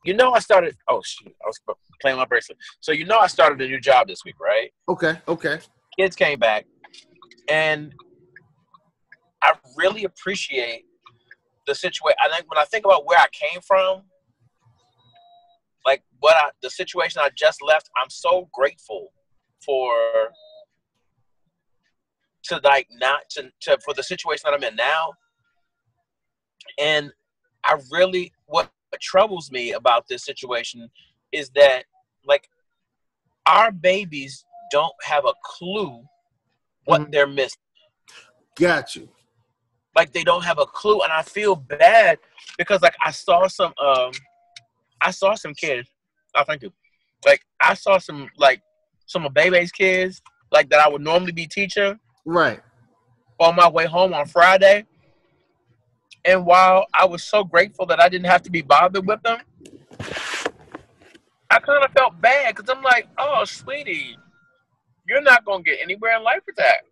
I started. Oh shoot, I was playing my bracelet. So I started a new job this week, right? Okay. Kids came back, and I really appreciate the situation. I think when I think about where I came from, like the situation I just left, I'm so grateful for for the situation that I'm in now. And what troubles me about this situation is that, like, our babies don't have a clue what they're missing. Got you. Like, they don't have a clue, and I feel bad because, like, I saw some kids. Oh, thank you. Like, I saw some of Bebe's kids, like, that I would normally be teaching. Right. On my way home on Friday. And while I was so grateful that I didn't have to be bothered with them, I kind of felt bad because I'm like, oh, sweetie, you're not going to get anywhere in life with that.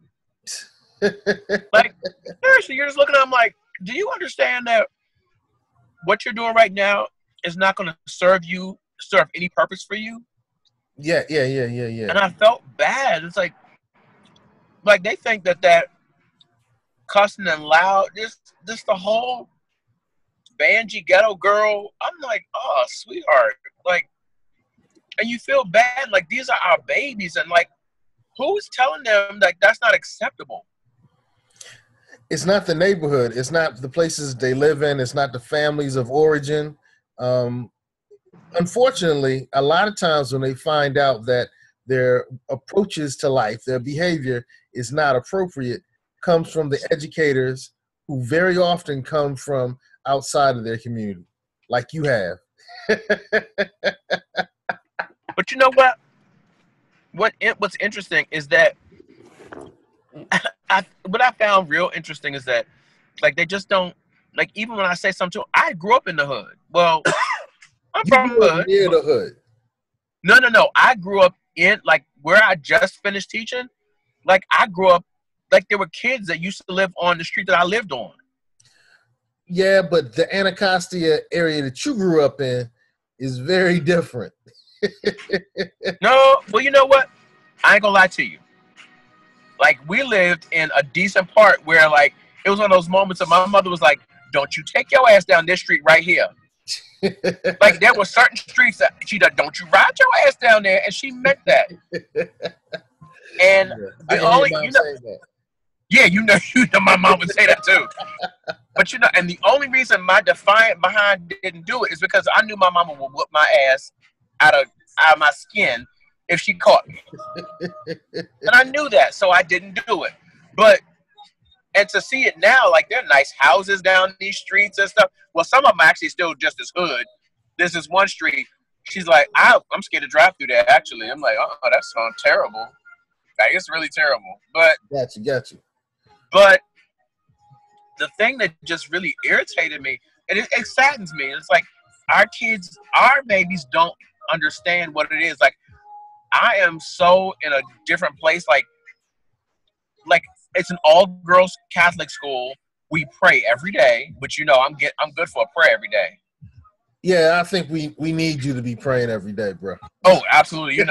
Like, seriously, you're just looking at them like, do you understand that what you're doing right now is not going to serve any purpose for you? Yeah. And I felt bad. It's like they think that cussing and loud, just the whole Banji ghetto girl. I'm like, oh, sweetheart. Like, and you feel bad. Like, these are our babies. And, like, who's telling them that that's not acceptable? It's not the neighborhood. It's not the places they live in. It's not the families of origin. Unfortunately, a lot of times when they find out that their approaches to life, their behavior is not appropriate, comes from the educators who very often come from outside of their community, like you have. But you know what? What's interesting is that what I found real interesting is that, like, they just don't, like, even when I say something to them, I grew up in the hood. Well, I'm from the hood. Near the hood. No. I grew up in, like, where I just finished teaching. Like, I grew up, like, there were kids that used to live on the street that I lived on. Yeah, but the Anacostia area that you grew up in is very different. No, well, you know what? I ain't gonna lie to you. Like, we lived in a decent part where, like, it was one of those moments that my mother was like, don't you take your ass down this street right here. Like, there were certain streets that she said, don't you ride your ass down there, and she meant that. And the only, yeah, you know, my mom would say that too. But and the only reason my defiant behind didn't do it is because I knew my mama would whoop my ass out of my skin if she caught me. And I knew that, so I didn't do it. And to see it now, like, there are nice houses down these streets and stuff. Well, some of them actually still just as hood. There's this one street, she's like, I'm scared to drive through there, actually. I'm like, oh, that sounds terrible. Like, it's really terrible. But Got you. But the thing that just really irritated me, and it saddens me, it's like our babies don't understand what it is. Like, I am so in a different place. Like it's an all-girls Catholic school. We pray every day, which I'm good for a prayer every day. Yeah, I think we need you to be praying every day, bro. Oh, absolutely,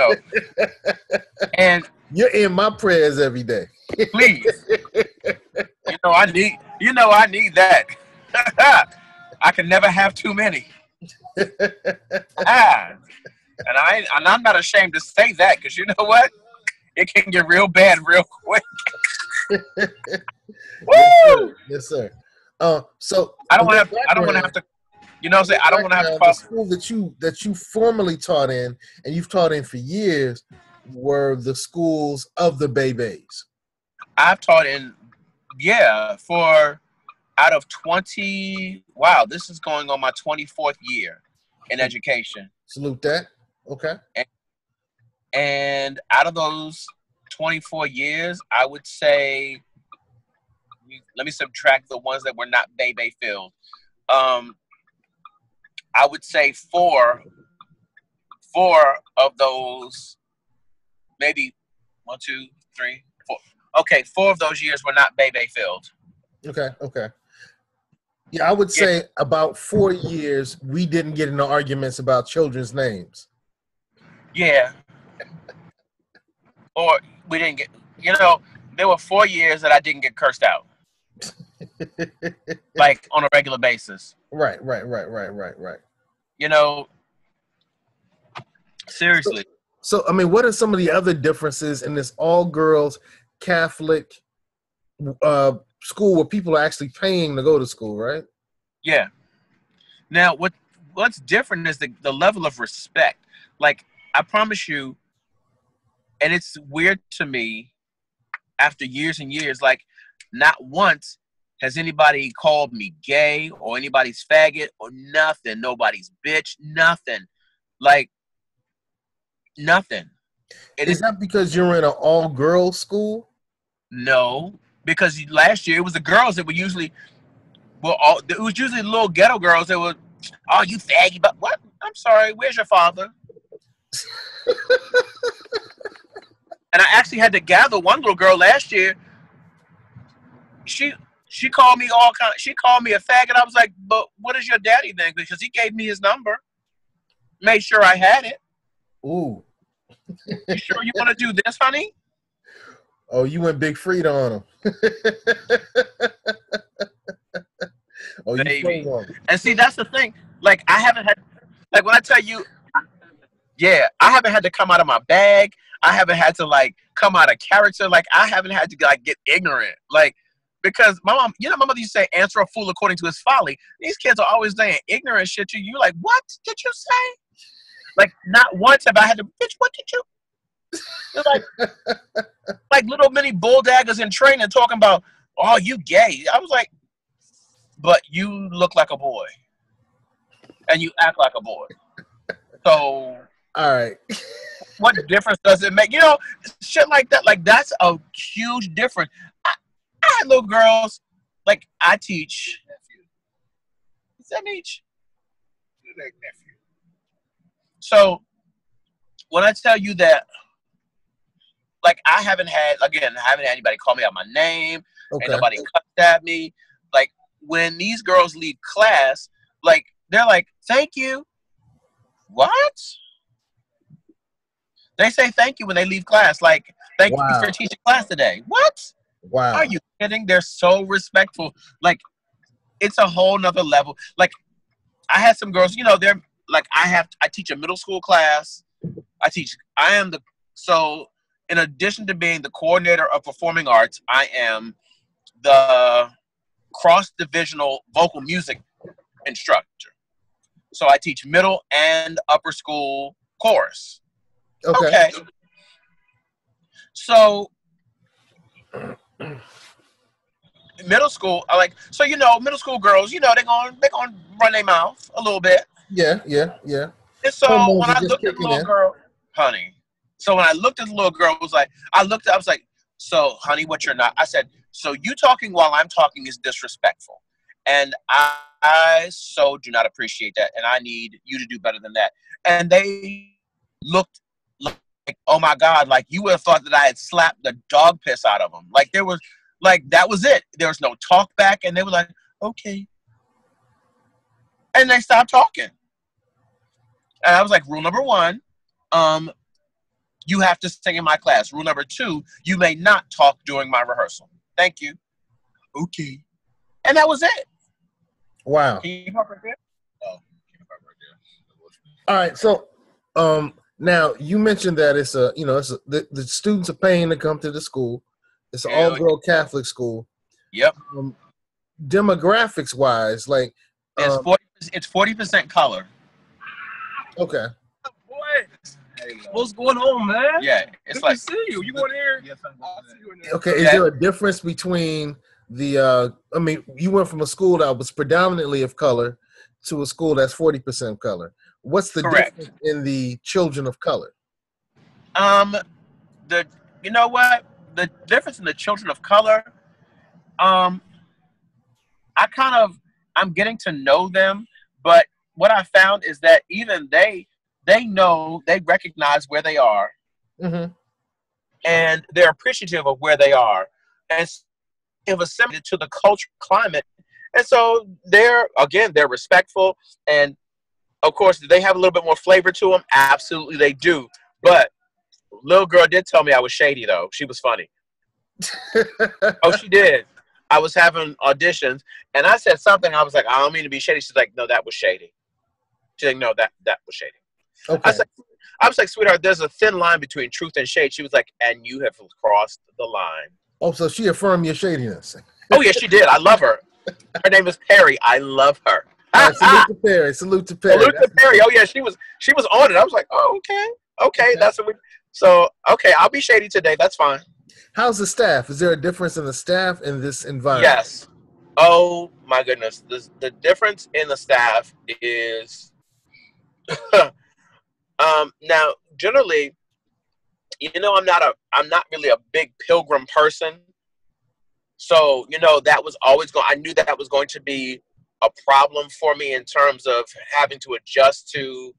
And you're in my prayers every day. Please. I need that. I can never have too many. And I'm not ashamed to say that, because you know what? It can get real bad real quick. Woo! Yes, sir. So I don't want to have to. You know what I'm saying? I don't want to have to call. The school that you formerly taught in, and you've taught in for years, were the schools of the Bebes. I've taught in, for out of 20. Wow, this is going on my 24th year in education. Salute that. Okay. And out of those 24 years, I would say, let me subtract the ones that were not Bebe filled. I would say four of those, maybe 1, 2, 3, 4. Okay, 4 of those years were not Bebe filled. Okay. Yeah, I would say about 4 years we didn't get into arguments about children's names. Yeah. Or we didn't get, you know, there were 4 years that I didn't get cursed out. Like on a regular basis. Right. You know, seriously. So, I mean, what are some of the other differences in this all-girls Catholic school where people are actually paying to go to school, right? Yeah. Now, what's different is the level of respect. Like, I promise you, and it's weird to me after years and years, like, not once has anybody called me gay or anybody's faggot or nothing, nobody's bitch, nothing. Like, nothing. Is that because you're in an all-girls school? No, because last year it was the girls that were usually, it was usually the little ghetto girls that were, oh, you faggy, but what? I'm sorry, where's your father? And I actually had to gather one little girl last year. She called me she called me a faggot. I was like, but what is your daddy think? Because he gave me his number, made sure I had it. Ooh. You sure you want to do this, honey? Oh, you went Big Frida on him. Oh, baby. And see, that's the thing. Like, I haven't had, like, when I tell you, yeah, I haven't had to come out of my bag. I haven't had to, like, come out of character. Like, I haven't had to, like, get ignorant. Like, because my mom, you know, my mother used to say, answer a fool according to his folly. These kids are always saying ignorant shit to you. Like, what did you say? Like, not once have I had to, bitch, what did you? Like little mini bulldaggers in training talking about, oh, you gay. I was like, but you look like a boy. And you act like a boy. So, all right. What difference does it make? You know, shit like that. Like, that's a huge difference. I had little girls, like, I teach. Is that Meech? Nephew. So, when I tell you that, like, I haven't had anybody call me out my name. Okay. Ain't nobody cussed at me. Like, when these girls leave class, like, they're like, thank you. What? They say thank you when they leave class. Like, thank you for teaching class today. What? Wow. Are you kidding? They're so respectful. Like, it's a whole nother level. Like, I had some girls, you know, they're like, I teach a middle school class. So in addition to being the coordinator of performing arts, I am the cross-divisional vocal music instructor. So I teach middle and upper school chorus. Okay. So middle school, middle school girls, you know, they're gonna run their mouth a little bit. Yeah. And so when I looked at the little girl, honey. So when I looked at the little girl, I was like, so honey, what you're not? I said, so you talking while I'm talking is disrespectful. And I so do not appreciate that. And I need you to do better than that. And they looked like, oh my God, like you would have thought that I had slapped the dog piss out of them. Like there was, like, that was it. There was no talk back. And they were like, okay. And they stopped talking. And I was like, rule number 1, you have to sing in my class. Rule number 2, you may not talk during my rehearsal. Thank you. Okay. And that was it. Wow. Can you pop right there? Oh, can you pop right there? All right. So, now you mentioned that it's the students are paying to come to the school. It's an all-girl Catholic school. Yep. Demographics wise, like it's 40% color. Okay. Boy, what's going on, man? Yeah, it's good like to see you. You in here? Yes, okay. Is there a difference between the? You went from a school that was predominantly of color to a school that's 40% color. What's the difference in the children of color? You know what? The difference in the children of color, I'm getting to know them, but what I found is that even they know, they recognize where they are, and they're appreciative of where they are, and have assimilated to the culture, climate, And so they're respectful, and of course, do they have a little bit more flavor to them? Absolutely, they do. But little girl did tell me I was shady, though. She was funny. Oh, she did. I was having auditions, and I said something. I was like, I don't mean to be shady. She's like, no, that was shady. She's like, no, that was shady. Okay. I was like, sweetheart, there's a thin line between truth and shade. She was like, and you have crossed the line. Oh, so she affirmed your shadiness. Oh, yeah, she did. I love her. Her name is Perry. I love her. Salute to Perry. Salute to Perry. Salute to Perry. Oh, yeah, she was on it. I was like, oh, okay. That's what we. So, okay, I'll be shady today. That's fine. How's the staff? Is there a difference in the staff in this environment? Yes. Oh, my goodness. The difference in the staff is now, generally, I'm not really a big Pilgrim person. So, that was always I knew that was going to be a problem for me in terms of having to adjust to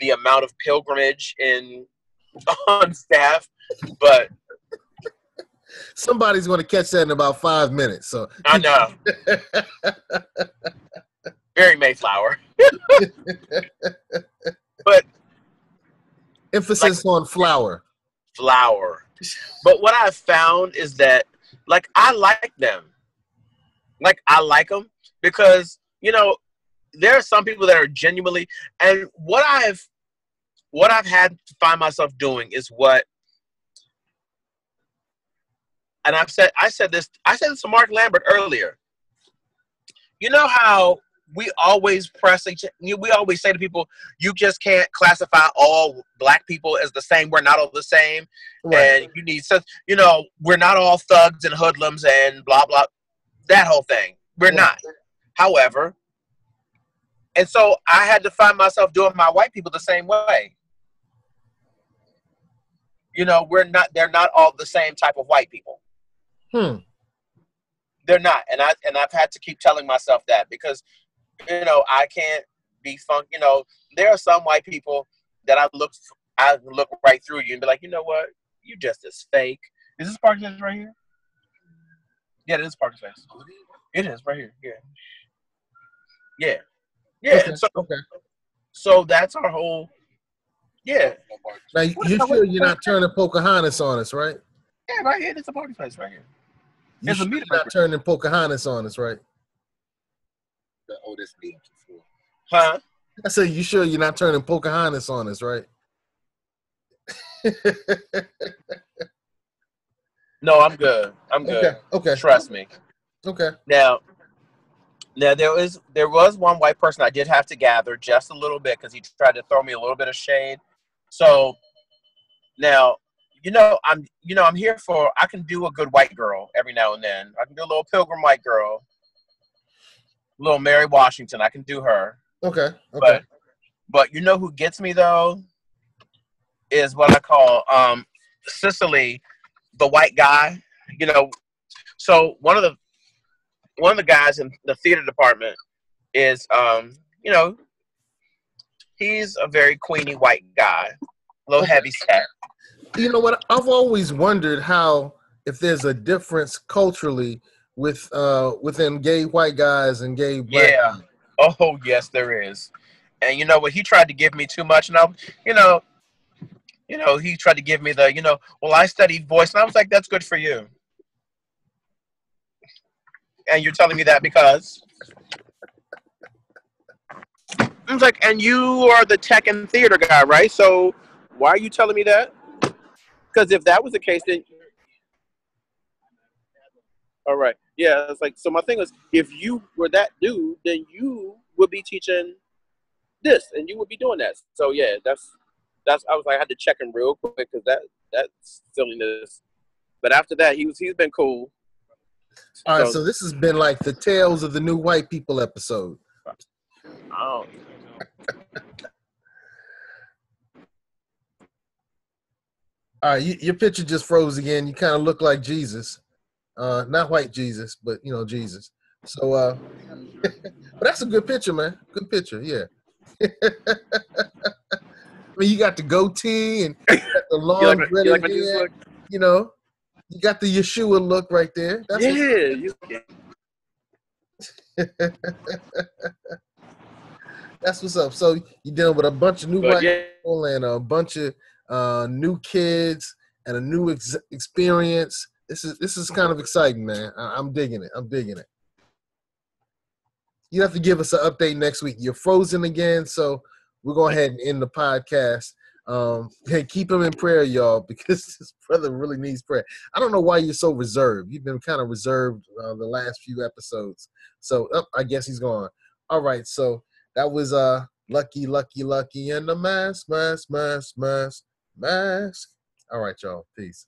the amount of pilgrimage on staff, but somebody's going to catch that in about 5 minutes. So I know. Very Mayflower. But emphasis on flower. But what I've found is that, I like them. I like them because, there are some people that are genuinely, and what I've had to find myself doing is and I said this to Mark Lambert earlier. You know how we always we always say to people, you just can't classify all black people as the same. We're not all the same. Right. And you need we're not all thugs and hoodlums and blah, blah, that whole thing. We're not. However, and so I had to find myself doing my white people the same way. They're not all the same type of white people. They're not. And I've had to keep telling myself that because, I can't be funk. There are some white people that I look right through you and be like, you know what? You just as fake. Is this parking space right here? Yeah, it is parking space. It is right here. Yeah. Yeah. Okay. So that's our whole. Yeah. Now you sure you're not turning Pocahontas on us, right? Yeah, right here. It's a party place right here. You're not turning Pocahontas on us, right? This meeting before. Huh? I said, you sure you're not turning Pocahontas on us, right? No, I'm good. I'm good. Okay. Trust me. Okay. Now there was one white person I did have to gather just a little bit because he tried to throw me a little bit of shade. So now, I'm here for, I can do a good white girl every now and then. I can do a little Pilgrim white girl. A little Mary Washington. I can do her. Okay. But who gets me though is what I call Sicily, the white guy. So one of the guys in the theater department is he's a very queeny white guy, a little heavy set. You know what? I've always wondered if there's a difference culturally within gay white guys and gay black guys. Oh, yes, there is. And what? He tried to give me too much, and he tried to give me the, well, I studied voice, and I was like, that's good for you. And you're telling me that because? I was like, and you are the tech and theater guy, right? So why are you telling me that? Because if that was the case, then all right, yeah. It's like, so my thing was, if you were that dude, then you would be teaching this, and you would be doing that. So yeah, that's. I was like, I had to check him real quick because that's silliness. But after that, he's been cool. All right, so this has been like the Tales of the New White People episode. Oh. All right, your picture just froze again. You kind of look like Jesus. Not white Jesus, but, Jesus. So, but that's a good picture, man. Good picture, yeah. I mean, you got the goatee and you got the long dreaded hair. You got the Yeshua look right there. That's That's what's up. So you're dealing with a bunch of new But black yeah, people and a bunch of new kids and a new experience. This is kind of exciting, man. I'm digging it. I'm digging it. You have to give us an update next week. You're frozen again, so we're going to go ahead and end the podcast. Hey, keep him in prayer, y'all, because this brother really needs prayer. I don't know why you're so reserved. You've been kind of reserved the last few episodes. So I guess he's gone. All right, so that was Lucky and the mask. All right, y'all. Peace.